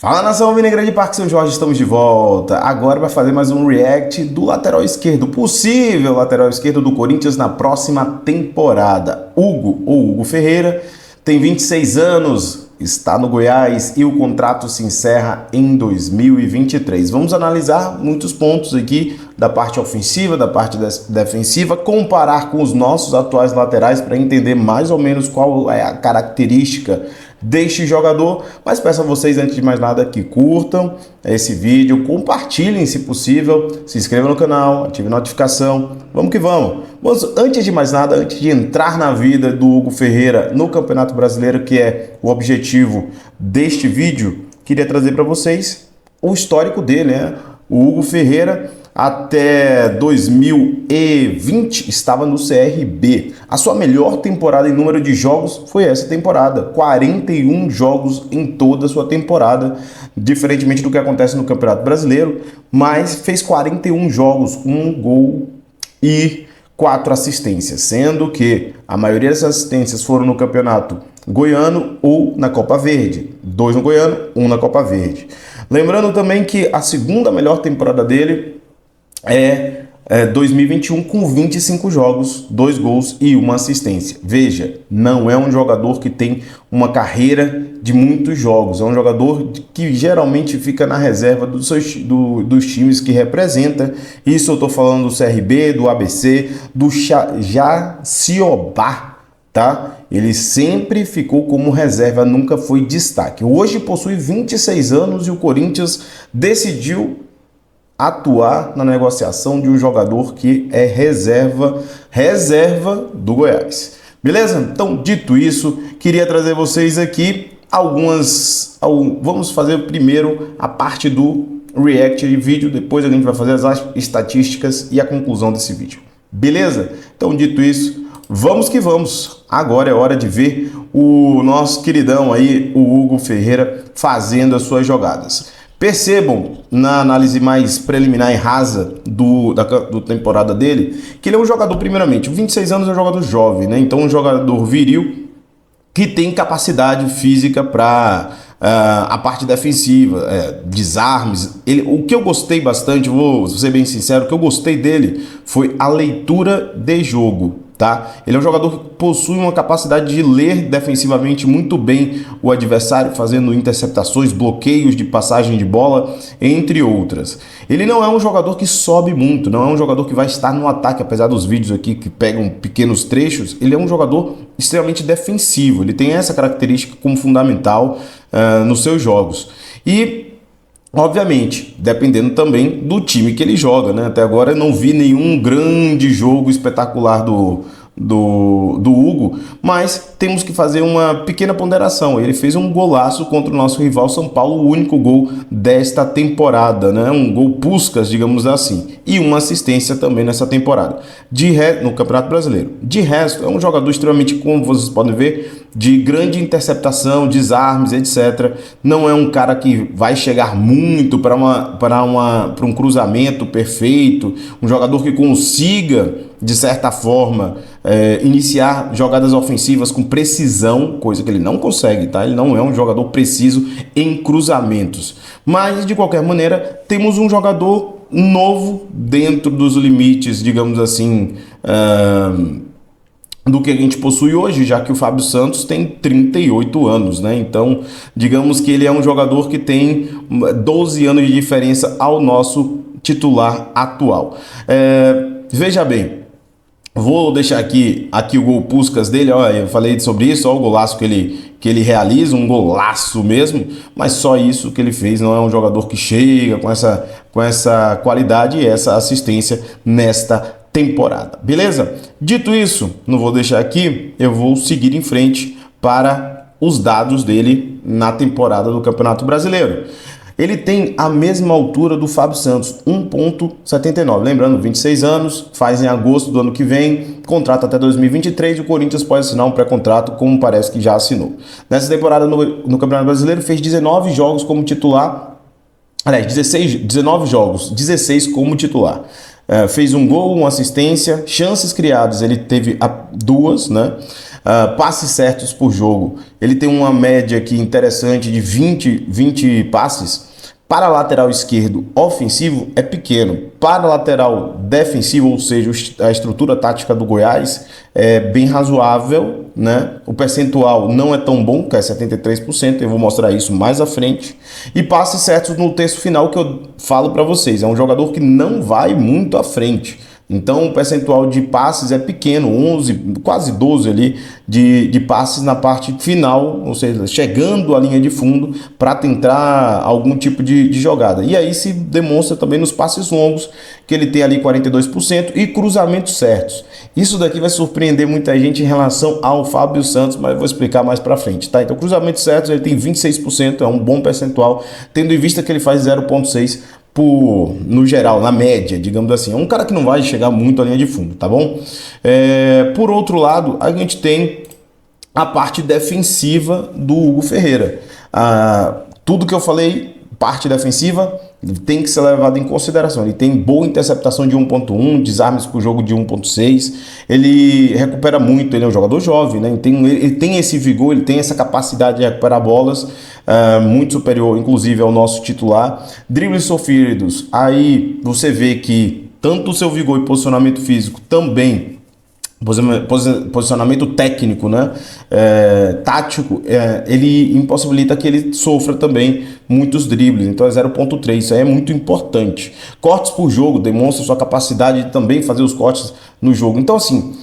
Fala, nação alvinegra de Parque São Jorge, estamos de volta. Agora vai fazer mais um react do lateral esquerdo, possível lateral esquerdo do Corinthians na próxima temporada. Hugo Ferreira, tem 26 anos, está no Goiás e o contrato se encerra em 2023. Vamos analisar muitos pontos aqui da parte ofensiva, da parte defensiva, comparar com os nossos atuais laterais para entender mais ou menos qual é a característica deste jogador, mas peço a vocês, antes de mais nada, que curtam esse vídeo, compartilhem se possível, se inscrevam no canal, ativem a notificação, vamos que vamos. Mas antes de mais nada, antes de entrar na vida do Hugo Ferreira no Campeonato Brasileiro, que é o objetivo deste vídeo, queria trazer para vocês o histórico dele, né? O Hugo Ferreira até 2020 estava no CRB. A sua melhor temporada em número de jogos foi essa temporada, 41 jogos em toda a sua temporada, diferentemente do que acontece no Campeonato Brasileiro, mas fez 41 jogos, 1 gol e 4 assistências, sendo que a maioria dessas assistências foram no Campeonato Goiano ou na Copa Verde, 2 no Goiano, 1 na Copa Verde. Lembrando também que a segunda melhor temporada dele é 2021 com 25 jogos, 2 gols e 1 assistência. Veja, não é um jogador que tem uma carreira de muitos jogos, é um jogador que geralmente fica na reserva dos times que representa. Isso eu estou falando do CRB, do ABC, do Jaciobá, tá? Ele sempre ficou como reserva, nunca foi destaque. Hoje possui 26 anos e o Corinthians decidiu atuar na negociação de um jogador que é reserva do Goiás. Beleza? Então, dito isso, queria trazer vocês aqui vamos fazer primeiro a parte do react de vídeo, depois a gente vai fazer as estatísticas e a conclusão desse vídeo. Beleza? Então, dito isso, vamos que vamos. Agora é hora de ver o nosso queridão aí, o Hugo Ferreira, fazendo as suas jogadas. Percebam, na análise mais preliminar e rasa da temporada dele, que ele é um jogador, primeiramente, 26 anos é um jogador jovem, né? Então um jogador viril que tem capacidade física para a parte defensiva, desarmes. O que eu gostei bastante, vou ser bem sincero, o que eu gostei dele foi a leitura de jogo. Tá? Ele é um jogador que possui uma capacidade de ler defensivamente muito bem o adversário, fazendo interceptações, bloqueios de passagem de bola, entre outras. Ele não é um jogador que sobe muito, não é um jogador que vai estar no ataque, apesar dos vídeos aqui que pegam pequenos trechos. Ele é um jogador extremamente defensivo, ele tem essa característica como fundamental nos seus jogos. E obviamente, dependendo também do time que ele joga, né? Até agora eu não vi nenhum grande jogo espetacular do Hugo, mas temos que fazer uma pequena ponderação. Ele fez um golaço contra o nosso rival São Paulo, o único gol desta temporada, né? Um gol Puskás, digamos assim, e uma assistência também nessa temporada, no Campeonato Brasileiro. De resto, é um jogador extremamente, como vocês podem ver, de grande interceptação, desarmes, etc. Não é um cara que vai chegar muito para um cruzamento perfeito, um jogador que consiga, de certa forma, iniciar jogadas ofensivas com precisão, coisa que ele não consegue, tá? Ele não é um jogador preciso em cruzamentos. Mas, de qualquer maneira, temos um jogador novo dentro dos limites, digamos assim, do que a gente possui hoje, já que o Fábio Santos tem 38 anos, né? Então, digamos que ele é um jogador que tem 12 anos de diferença ao nosso titular atual. Veja bem, vou deixar aqui o gol Puskás dele, ó, eu falei sobre isso, ó, o golaço que ele realiza, um golaço mesmo, mas só isso que ele fez, não é um jogador que chega com essa qualidade e essa assistência nesta temporada, beleza? Dito isso, não vou deixar aqui, eu vou seguir em frente para os dados dele na temporada do Campeonato Brasileiro. Ele tem a mesma altura do Fábio Santos, 1,79. Lembrando, 26 anos, faz em agosto do ano que vem, contrato até 2023 e o Corinthians pode assinar um pré-contrato, como parece que já assinou. Nessa temporada no Campeonato Brasileiro, fez 19 jogos como titular, aliás, 19 jogos, 16 como titular. Fez um gol, uma assistência, chances criadas, ele teve 2, né? Passes certos por jogo, ele tem uma média aqui interessante de 20 passes. Para lateral esquerdo ofensivo é pequeno, para lateral defensivo, ou seja, a estrutura tática do Goiás é bem razoável, né? O percentual não é tão bom, que é 73%, eu vou mostrar isso mais à frente. E passes certos no terço final que eu falo para vocês, é um jogador que não vai muito à frente. Então o percentual de passes é pequeno, 11, quase 12 ali de passes na parte final, ou seja, chegando à linha de fundo para tentar algum tipo de jogada. E aí se demonstra também nos passes longos, que ele tem ali 42% e cruzamentos certos. Isso daqui vai surpreender muita gente em relação ao Fábio Santos, mas eu vou explicar mais para frente, tá? Então cruzamentos certos ele tem 26%, é um bom percentual, tendo em vista que ele faz 0,6 no geral, na média, digamos assim. É um cara que não vai chegar muito à linha de fundo, tá bom? Por outro lado, a gente tem a parte defensiva do Hugo Ferreira. Tudo que eu falei, parte defensiva, tem que ser levado em consideração. Ele tem boa interceptação de 1.1, desarmes por jogo de 1.6, ele recupera muito, ele é um jogador jovem, né? Ele tem esse vigor, ele tem essa capacidade de recuperar bolas, muito superior, inclusive, ao nosso titular. Dribles sofridos, aí você vê que tanto o seu vigor e posicionamento físico também, posicionamento técnico, né? Tático, ele impossibilita que ele sofra também muitos dribles, então é 0.3, isso aí é muito importante. Cortes por jogo, demonstra sua capacidade de também fazer os cortes no jogo. Então assim,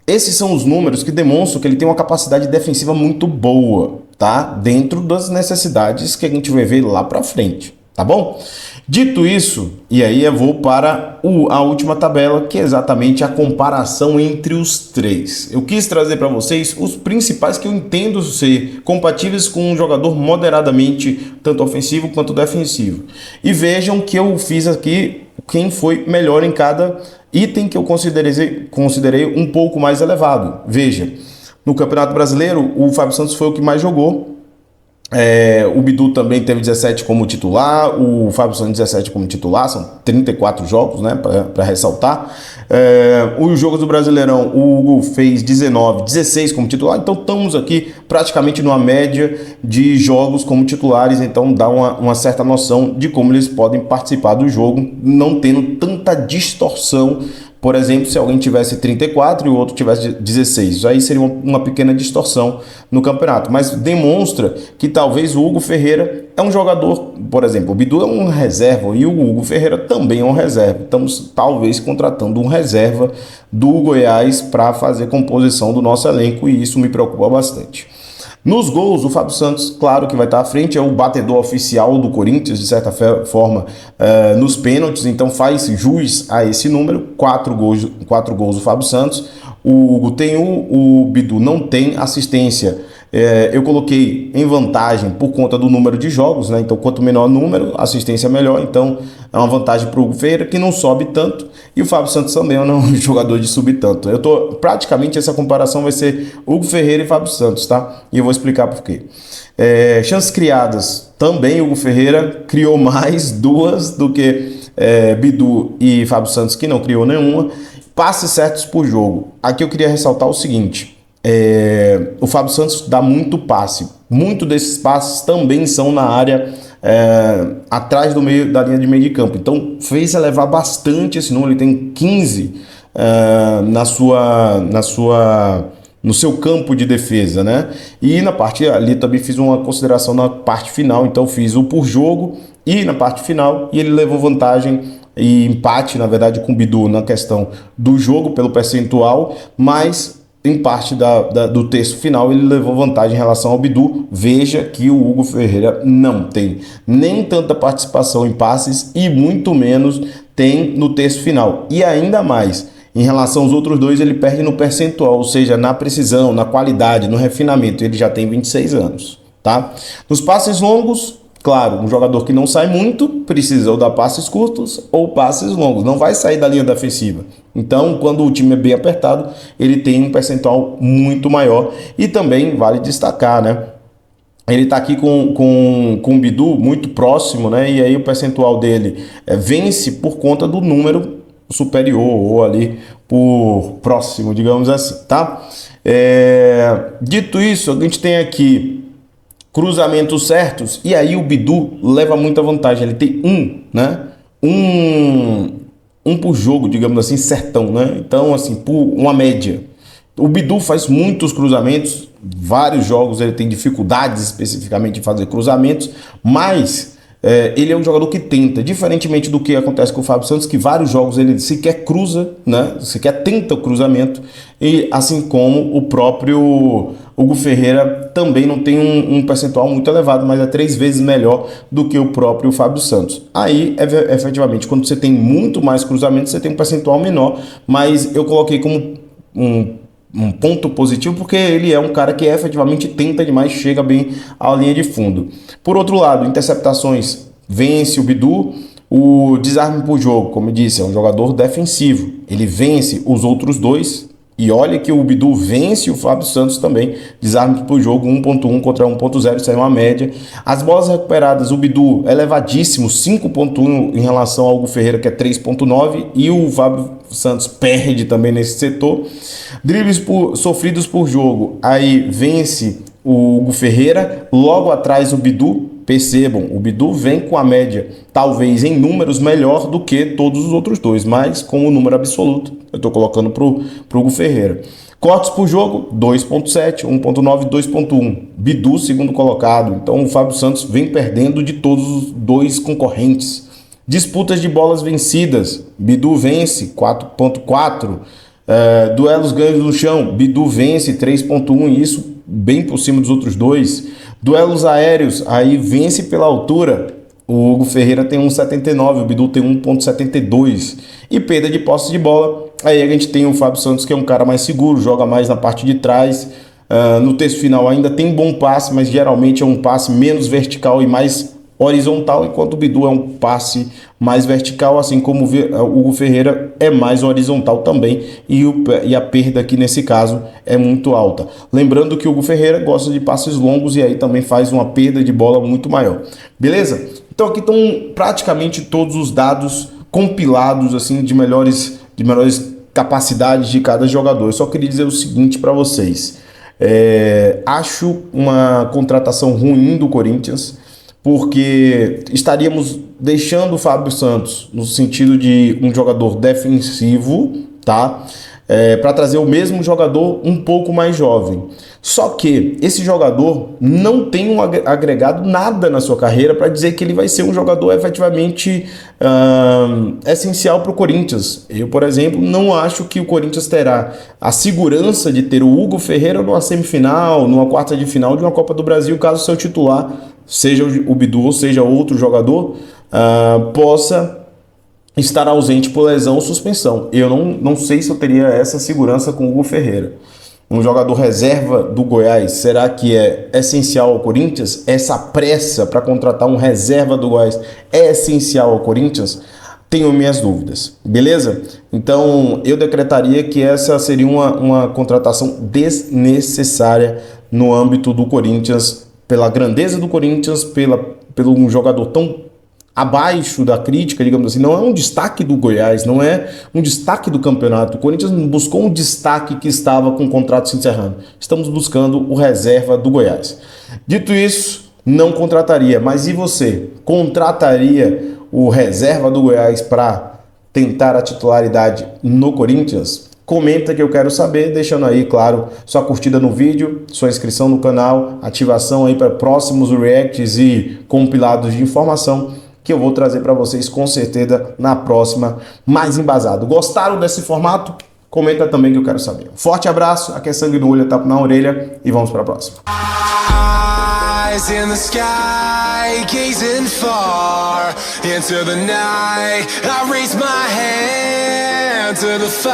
esses são os números que demonstram que ele tem uma capacidade defensiva muito boa, tá? Dentro das necessidades que a gente vai ver lá pra frente, tá bom? Dito isso, e aí eu vou para a última tabela, que é exatamente a comparação entre os três. Eu quis trazer para vocês os principais que eu entendo ser compatíveis com um jogador moderadamente tanto ofensivo quanto defensivo. E vejam que eu fiz aqui quem foi melhor em cada item que eu considerei um pouco mais elevado. Veja, no Campeonato Brasileiro, o Fábio Santos foi o que mais jogou. O Bidu também teve 17 como titular, o Fábio Santos 17 como titular, são 34 jogos, né, para ressaltar. Os jogos do Brasileirão, o Hugo fez 16 como titular, então estamos aqui praticamente numa média de jogos como titulares, então dá uma certa noção de como eles podem participar do jogo, não tendo tanta distorção. Por exemplo, se alguém tivesse 34 e o outro tivesse 16, isso aí seria uma pequena distorção no campeonato, mas demonstra que talvez o Hugo Ferreira é um jogador, por exemplo, o Bidu é um reserva e o Hugo Ferreira também é um reserva. Estamos talvez contratando um reserva do Goiás para fazer composição do nosso elenco e isso me preocupa bastante. Nos gols, o Fábio Santos, claro que vai estar à frente, é o batedor oficial do Corinthians, de certa forma, nos pênaltis, então faz jus a esse número, 4 gols do Fábio Santos. O Hugo tem o Bidu não tem assistência. Eu coloquei em vantagem por conta do número de jogos, né? Então quanto menor o número, assistência melhor, então é uma vantagem para o Hugo Ferreira, que não sobe tanto, e o Fábio Santos também não é um jogador de subir tanto. Praticamente essa comparação vai ser Hugo Ferreira e Fábio Santos, tá? E eu vou explicar por quê. Chances criadas, também o Hugo Ferreira criou mais, 2 do que Bidu e Fábio Santos, que não criou nenhuma. Passes certos por jogo. Aqui eu queria ressaltar o seguinte: o Fábio Santos dá muito passe. Muitos desses passes também são na área atrás da linha de meio de campo. Então fez elevar bastante esse número. Ele tem 15 no seu campo de defesa, né? E na parte ali também fiz uma consideração na parte final. Então fiz o por jogo e na parte final, e ele levou vantagem e empate, na verdade, com o Bidu na questão do jogo pelo percentual, mas em parte do terço final ele levou vantagem em relação ao Bidu. Veja que o Hugo Ferreira não tem nem tanta participação em passes e muito menos tem no terço final. E ainda mais, em relação aos outros dois, ele perde no percentual, ou seja, na precisão, na qualidade, no refinamento. Ele já tem 26 anos, tá? Nos passes longos, claro, um jogador que não sai muito precisa ou dar passes curtos ou passes longos, não vai sair da linha defensiva. Então, quando o time é bem apertado, ele tem um percentual muito maior. E também vale destacar, né? Ele está aqui com o Bidu muito próximo, né? E aí o percentual dele vence por conta do número superior ou ali por próximo, digamos assim, tá? Dito isso, a gente tem aqui cruzamentos certos, e aí o Bidu leva muita vantagem. Ele tem um por jogo, digamos assim, certão, né? Então, assim, por uma média. O Bidu faz muitos cruzamentos, vários jogos ele tem dificuldades especificamente em fazer cruzamentos, mas ele é um jogador que tenta, diferentemente do que acontece com o Fábio Santos, que vários jogos ele sequer cruza, né? Sequer tenta o cruzamento, e assim como o próprio Hugo Ferreira também não tem um percentual muito elevado, mas é 3 vezes melhor do que o próprio Fábio Santos. Aí, efetivamente, quando você tem muito mais cruzamentos, você tem um percentual menor, mas eu coloquei como um ponto positivo porque ele é um cara que efetivamente tenta demais, chega bem à linha de fundo. Por outro lado, interceptações, vence o Bidu. O desarme por jogo, como eu disse, é um jogador defensivo, ele vence os outros dois. E olha que o Bidu vence o Fábio Santos também, desarme por jogo 1.1 contra 1.0, isso aí é uma média. As bolas recuperadas, o Bidu é elevadíssimo, 5.1 em relação ao Hugo Ferreira, que é 3.9, e o Fábio Santos perde também nesse setor. Dribles sofridos por jogo, aí vence o Hugo Ferreira, logo atrás o Bidu. Percebam, o Bidu vem com a média, talvez em números, melhor do que todos os outros dois, mas com o número absoluto, eu estou colocando para o Hugo Ferreira. Cortes por jogo, 2.7, 1.9, 2.1. Bidu, segundo colocado. Então o Fábio Santos vem perdendo de todos os dois concorrentes. Disputas de bolas vencidas, Bidu vence, 4.4. Duelos ganhos no chão, Bidu vence, 3.1, e isso bem por cima dos outros dois. Duelos aéreos, aí vence pela altura, o Hugo Ferreira tem 1.79, o Bidu tem 1.72. E perda de posse de bola, aí a gente tem o Fábio Santos, que é um cara mais seguro, joga mais na parte de trás. No terço final ainda tem bom passe, mas geralmente é um passe menos vertical e mais horizontal, enquanto o Bidu é um passe mais vertical, assim como o Hugo Ferreira é mais horizontal também, e a perda aqui nesse caso é muito alta. Lembrando que o Hugo Ferreira gosta de passes longos e aí também faz uma perda de bola muito maior. Beleza? Então aqui estão praticamente todos os dados compilados assim de melhores capacidades de cada jogador. Eu só queria dizer o seguinte para vocês. Acho uma contratação ruim do Corinthians, porque estaríamos deixando o Fábio Santos no sentido de um jogador defensivo, tá? Para trazer o mesmo jogador um pouco mais jovem. Só que esse jogador não tem um agregado nada na sua carreira para dizer que ele vai ser um jogador efetivamente essencial para o Corinthians. Eu, por exemplo, não acho que o Corinthians terá a segurança de ter o Hugo Ferreira numa semifinal, numa quarta de final de uma Copa do Brasil, caso seu titular, seja o Bidu ou seja outro jogador, possa estar ausente por lesão ou suspensão. Eu não sei se eu teria essa segurança com o Hugo Ferreira. Um jogador reserva do Goiás, será que é essencial ao Corinthians? Essa pressa para contratar um reserva do Goiás é essencial ao Corinthians? Tenho minhas dúvidas, beleza? Então eu decretaria que essa seria uma contratação desnecessária no âmbito do Corinthians, pela grandeza do Corinthians, pelo um jogador tão abaixo da crítica, digamos assim. Não é um destaque do Goiás, não é um destaque do campeonato. O Corinthians buscou um destaque que estava com o contrato se encerrando. Estamos buscando o reserva do Goiás. Dito isso, não contrataria. Mas e você? Contrataria o reserva do Goiás para tentar a titularidade no Corinthians? Comenta que eu quero saber, deixando aí, claro, sua curtida no vídeo, sua inscrição no canal, ativação aí para próximos reacts e compilados de informação que eu vou trazer para vocês com certeza na próxima, mais embasado. Gostaram desse formato? Comenta também que eu quero saber. Forte abraço, aqui é sangue no olho, tapa na orelha e vamos para a próxima. Eyes in the sky, gazing far into the night. I raise my hand to the fire.